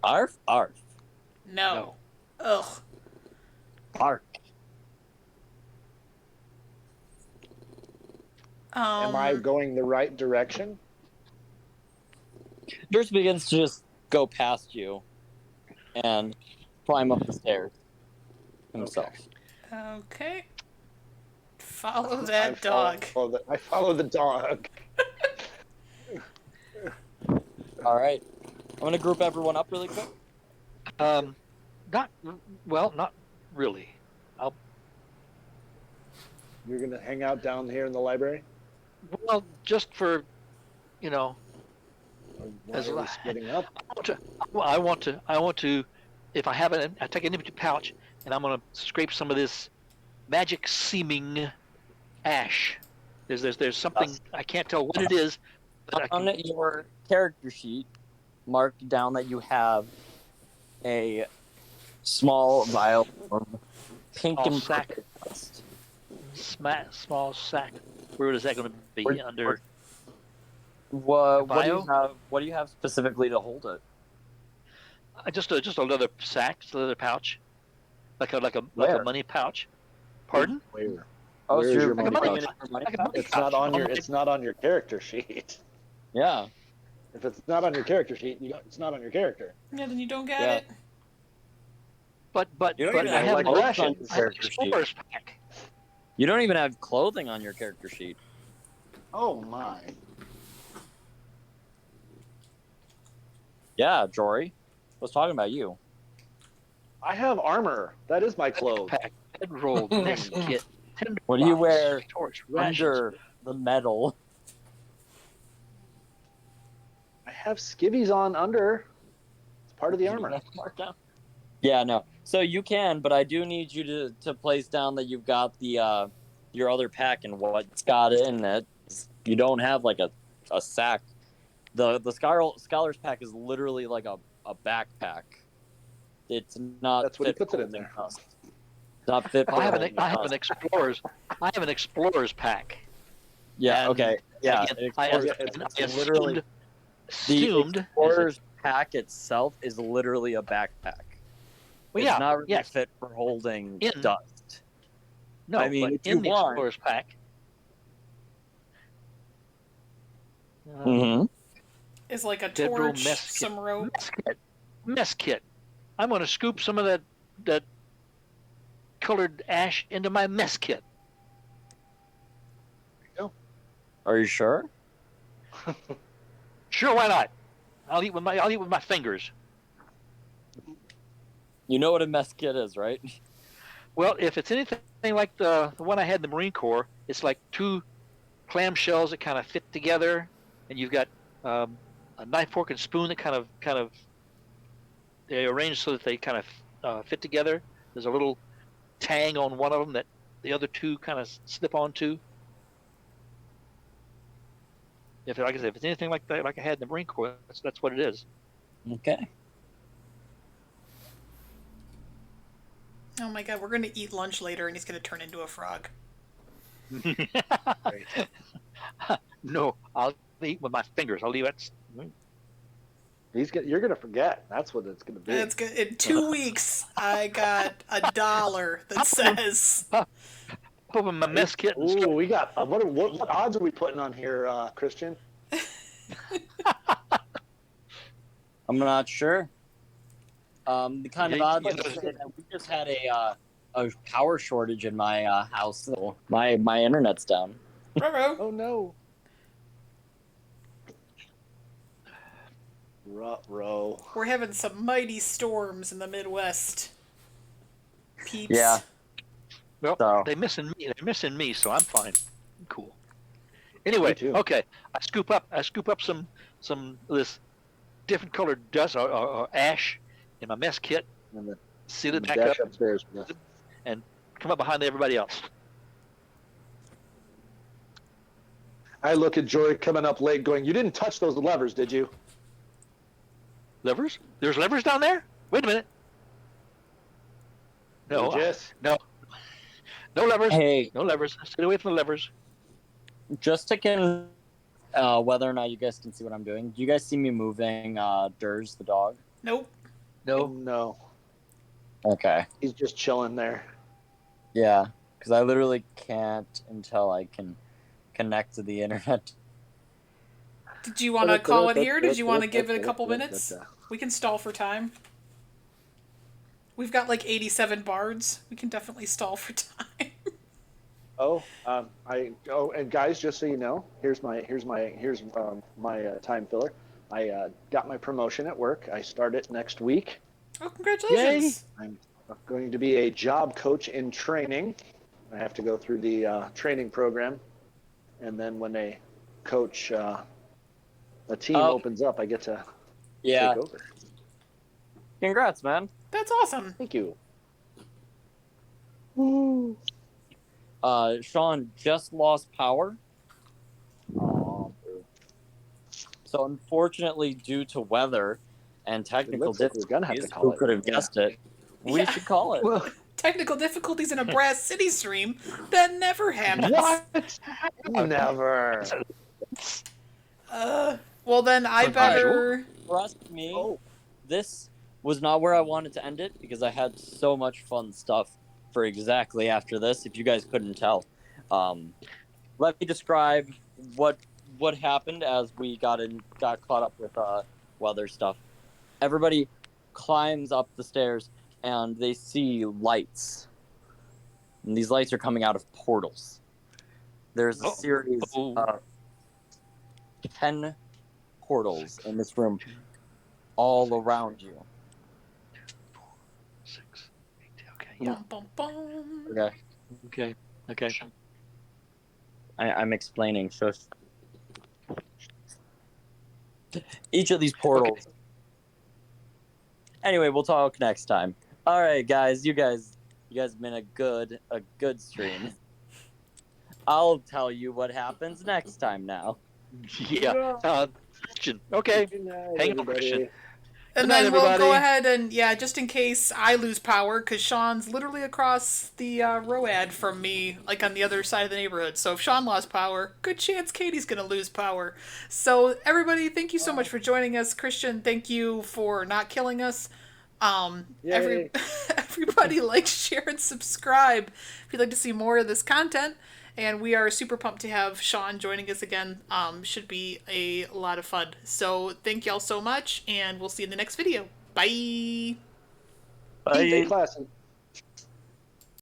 Arf? Arf. No. Ugh. Arf. Am I going the right direction? Durs begins to just go past you and climb up the stairs himself. Okay. Follow that dog. I follow the dog. All right. I'm going to group everyone up really quick. Not really. You're gonna hang out down here in the library? Well, just for, Or why As are we I- splitting up? I want to, if I have it, I take an empty pouch and I'm gonna scrape some of this magic seeming ash. There's something I can't tell what it is. But I On can, your character sheet, mark down that you have a small vial of pink Small and sack. purple dust. small sack. Where is that going to be? Where- Under What do you Vial? have? What do you have specifically to hold it? just a leather sack, just a leather pouch, like a Where? money pouch. Pardon? Where? Oh, Where's so you're your money putting pouch? it in your money Like a pouch? money It's pouch. not on your. It's not on your character sheet. Yeah. If it's not on your character sheet, it's not on your character. Yeah, then you don't get Yeah. it. You don't but even I have have like an rations. explorer's pack. You don't even have clothing on your character sheet. Oh my. Yeah, Jory. I was talking about you. I have armor. That is my clothes. Pack, bedroll, mess kit, tinder What do you box, wear torch, rations. under the metal? I have skivvies on under. It's part of the armor. Yeah, no. So you can, but I do need you to place down that you've got the your other pack and what's got in it. You don't have like a sack. The scholar's pack is literally like a backpack. It's not. That's what he fit puts for it in there. holding us. It's not fit for I have holding us. an explorer's pack. Yeah. and Okay. Yeah. I it's literally the assumed explorer's pack itself is literally a backpack. well, It's yeah, not really yes. fit for holding In- dust. No, I mean, but if in you the want- explorer's pack. Mm-hmm. Is like a Bedroll torch, mess kit. some rope. Mess kit. I'm going to scoop some of that colored ash into my mess kit. Are you sure? Sure, why not? I'll eat with my fingers. You know what a mess kit is, right? Well, if it's anything like the one I had in the Marine Corps, it's like two clamshells that kind of fit together, and you've got a knife, fork, and spoon that kind of they arrange so that they kind of fit together. There's a little tang on one of them that the other two kind of slip onto. If, like I said, if it's anything like that, like I had in the Marine Corps, that's what it is. Okay. Oh my god, we're gonna eat lunch later and he's gonna turn into a frog. No, I'll eat with my fingers. I'll leave it. You're gonna forget. That's what it's gonna be. It's good. In 2 weeks, I got $1 that says Open my mess kit. And Ooh, we got what odds are we putting on here, Christian? I'm not sure. The kind of Yeah, odd you thing know, is that we just had a power shortage in my house, so my internet's down. Ruh-roh. Oh no. Ruh-roh. We're having some mighty storms in the Midwest. Peeps. Yeah. Well, So- they're missing me. They're missing me, so I'm fine. I'm cool. Anyway, Me too. okay. I scoop up some of this different colored dust or ash in my mess kit, And the seal it back dash up, upstairs. and come up behind everybody else. I look at Jory coming up late, going, "You didn't touch those levers, did you?" Levers? There's levers down there? Wait a minute. No, Yes. no levers. Hey, No levers. Stay away from the levers. just to whether or not you guys can see what I'm doing. Do you guys see me moving Durs, the dog? Nope. No. No. Okay. He's just chilling there. Yeah, because I literally can't until I can connect to the internet. Did you want to call it here? Did you want to give it a couple minutes? We can stall for time. We've got like 87 bards. We can definitely stall for time. And guys, just so you know, here's my time filler. I got my promotion at work. I start it next week. Oh, congratulations. I'm going to be a job coach in training. I have to go through the training program, and then when a coach a team opens up, I get to Yeah. take over. Congrats, man. That's awesome. Thank you. Sean just lost power. So unfortunately, due to weather and technical looks like we're gonna have to difficulties, call who it. could have guessed it? We Yeah. should call it. Well, Technical difficulties in a Brass City stream. That never happens. What? Never. Well, then I better... Trust me, Oh. this was not where I wanted to end it because I had so much fun stuff for exactly after this. If you guys couldn't tell, let me describe what happened as we got caught up with weather stuff. Everybody climbs up the stairs. and they see lights. And these lights are coming out of portals. There's a series of 10 portals in this room all around you. 6, 8, okay, yeah. Bum, bum, bum. Okay. Okay. I'm explaining. Shush. Each of these portals. Okay. Anyway, we'll talk next time. All right, guys. You guys have been a good stream. I'll tell you what happens next time now. Yeah. Christian. Okay. Good night, Hang on, everybody. Christian. And Good night, then we'll go everybody. ahead and, yeah, just in case I lose power, because Sean's literally across the road from me, like on the other side of the neighborhood. So if Sean lost power, good chance Katie's going to lose power. So everybody, thank you so much for joining us. Christian, thank you for not killing us. Yay. Everybody like, share, and subscribe if you'd like to see more of this content. And we are super pumped to have Sean joining us again. Should be a lot of fun. So thank y'all so much, and we'll see you in the next video. Bye! Bye. Stay classy.